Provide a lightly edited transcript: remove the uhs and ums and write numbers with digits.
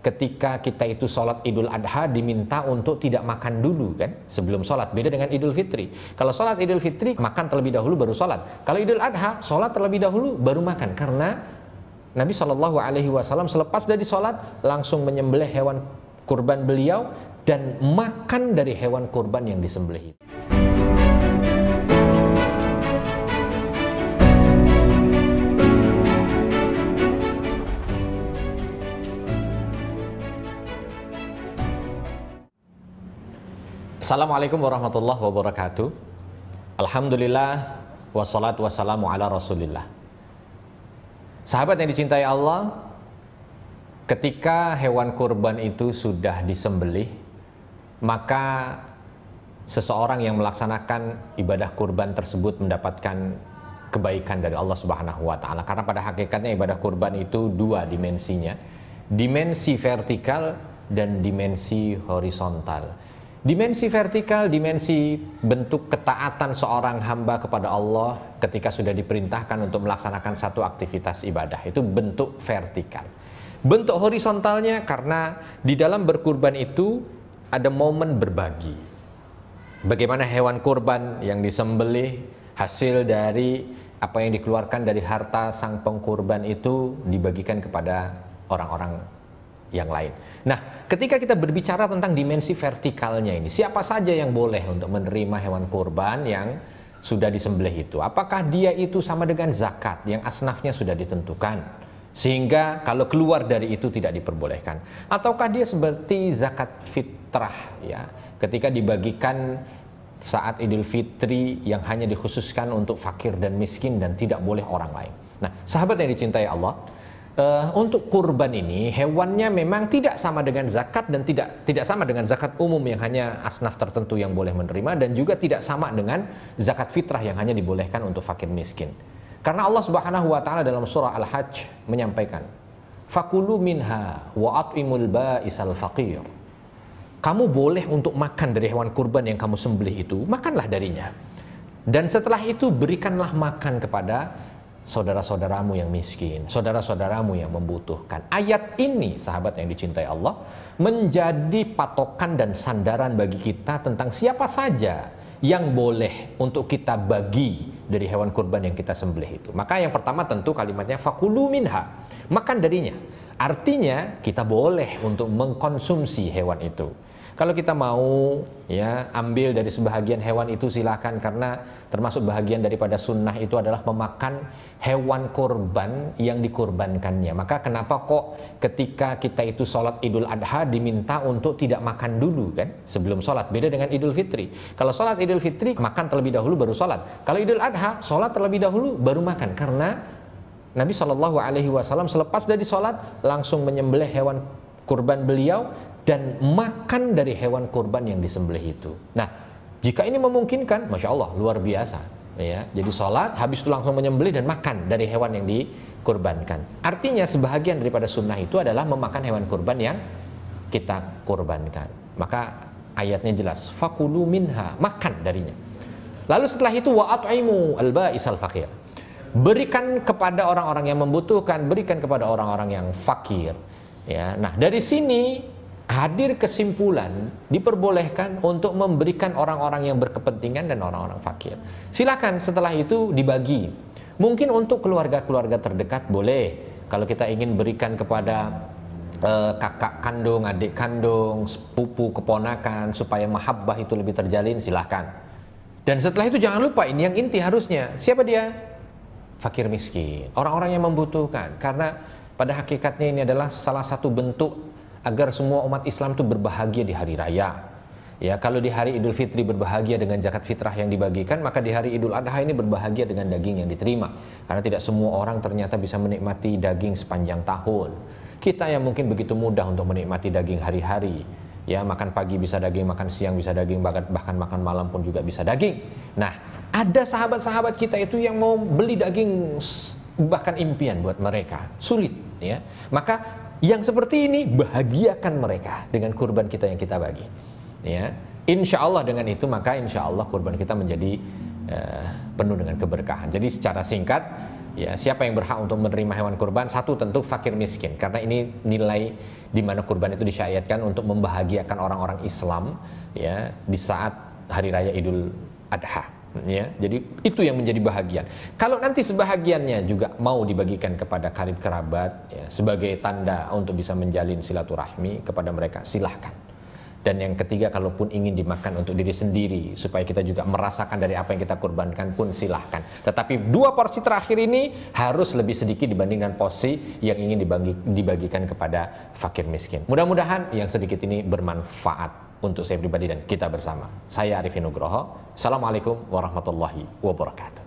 ketika kita itu sholat Idul Adha diminta untuk tidak makan dulu kan sebelum sholat, beda dengan Idul Fitri. Kalau sholat Idul Fitri makan terlebih dahulu baru sholat. Kalau Idul Adha sholat terlebih dahulu baru makan, karena Nabi SAW selepas dari sholat langsung menyembelih hewan kurban beliau dan makan dari hewan kurban yang disembelih itu. Assalamualaikum warahmatullahi wabarakatuh. Alhamdulillah wassalatu wassalamu ala rasulillah. Sahabat yang dicintai Allah, ketika hewan kurban itu sudah disembelih, maka seseorang yang melaksanakan ibadah kurban tersebut mendapatkan kebaikan dari Allah Subhanahu wa taala. Karena pada hakikatnya ibadah kurban itu dua dimensinya, dimensi vertikal dan dimensi horizontal. Dimensi vertikal, dimensi bentuk ketaatan seorang hamba kepada Allah ketika sudah diperintahkan untuk melaksanakan satu aktivitas ibadah, itu bentuk vertikal. Bentuk horizontalnya karena di dalam berkurban itu ada momen berbagi. Bagaimana hewan kurban yang disembelih, hasil dari apa yang dikeluarkan dari harta sang pengkurban itu dibagikan kepada orang-orang yang lain. Nah, ketika kita berbicara tentang dimensi vertikalnya ini, siapa saja yang boleh untuk menerima hewan kurban yang sudah disembelih itu? Apakah dia itu sama dengan zakat yang asnafnya sudah ditentukan, sehingga kalau keluar dari itu tidak diperbolehkan? Ataukah dia seperti zakat fitrah ya, ketika dibagikan saat Idul Fitri yang hanya dikhususkan untuk fakir dan miskin dan tidak boleh orang lain? Nah, sahabat yang dicintai Allah, untuk kurban ini hewannya memang tidak sama dengan zakat dan tidak sama dengan zakat umum yang hanya asnaf tertentu yang boleh menerima, dan juga tidak sama dengan zakat fitrah yang hanya dibolehkan untuk fakir miskin. Karena Allah Subhanahu wa taala dalam surah Al-Hajj menyampaikan, "Fakulu minha wa at'imul ba'isal faqir." Kamu boleh untuk makan dari hewan kurban yang kamu sembelih itu, makanlah darinya. Dan setelah itu berikanlah makan kepada saudara-saudaramu yang miskin, saudara-saudaramu yang membutuhkan. Ayat ini, sahabat yang dicintai Allah, menjadi patokan dan sandaran bagi kita tentang siapa saja yang boleh untuk kita bagi dari hewan kurban yang kita sembelih itu. Maka yang pertama tentu kalimatnya fakulu minha, makan darinya. Artinya kita boleh untuk mengkonsumsi hewan itu. Kalau kita mau ya ambil dari sebahagian hewan itu silakan, karena termasuk bahagian daripada sunnah itu adalah memakan hewan kurban yang dikurbankannya. Maka kenapa kok ketika kita itu sholat Idul Adha diminta untuk tidak makan dulu kan sebelum sholat, beda dengan Idul Fitri. Kalau sholat Idul Fitri makan terlebih dahulu baru sholat. Kalau Idul Adha sholat terlebih dahulu baru makan, karena Nabi SAW selepas dari sholat langsung menyembelih hewan kurban beliau dan makan dari hewan kurban yang disembelih itu. Nah, jika ini memungkinkan, Masya Allah, luar biasa. Ya, jadi sholat, habis itu langsung menyembelih dan makan dari hewan yang dikurbankan. Artinya sebahagian daripada sunnah itu adalah memakan hewan kurban yang kita kurbankan. Maka ayatnya jelas, fakulu minha, makan darinya. Lalu setelah itu, wa at'imu al-ba'isal faqir. Berikan kepada orang-orang yang membutuhkan, berikan kepada orang-orang yang fakir. Ya, nah dari sini hadir kesimpulan diperbolehkan untuk memberikan orang-orang yang berkepentingan dan orang-orang fakir. Silakan setelah itu dibagi. Mungkin untuk keluarga-keluarga terdekat boleh. Kalau kita ingin berikan kepada kakak kandung, adik kandung, sepupu, keponakan, supaya mahabbah itu lebih terjalin, silakan. Dan setelah itu jangan lupa, ini yang inti harusnya. Siapa dia? Fakir miskin, orang-orang yang membutuhkan. Karena pada hakikatnya ini adalah salah satu bentuk agar semua umat Islam itu berbahagia di hari raya. Ya, kalau di hari Idul Fitri berbahagia dengan zakat fitrah yang dibagikan, maka di hari Idul Adha ini berbahagia dengan daging yang diterima. Karena tidak semua orang ternyata bisa menikmati daging sepanjang tahun. Kita yang mungkin begitu mudah untuk menikmati daging hari-hari, ya, makan pagi bisa daging, makan siang bisa daging, bahkan makan malam pun juga bisa daging. Nah, ada sahabat-sahabat kita itu yang mau beli daging bahkan impian buat mereka, sulit, ya. Maka yang seperti ini bahagiakan mereka dengan kurban kita yang kita bagi. Ya, insya Allah dengan itu maka insya Allah kurban kita menjadi penuh dengan keberkahan. Jadi secara singkat, Ya, siapa yang berhak untuk menerima hewan kurban? Satu, tentu fakir miskin, karena ini nilai di mana kurban itu disyariatkan untuk membahagiakan orang-orang Islam ya di saat hari raya Idul Adha ya. Jadi itu yang menjadi bahagian. Kalau nanti sebahagiannya juga mau dibagikan kepada karib kerabat ya, sebagai tanda untuk bisa menjalin silaturahmi kepada mereka, silahkan. Dan yang ketiga, kalaupun ingin dimakan untuk diri sendiri supaya kita juga merasakan dari apa yang kita kurbankan pun silahkan. Tetapi 2 porsi terakhir ini harus lebih sedikit dibandingkan porsi yang ingin dibagikan kepada fakir miskin. Mudah-mudahan yang sedikit ini bermanfaat untuk saya pribadi dan kita bersama. Saya Arifin Nugroho. Assalamualaikum warahmatullahi wabarakatuh.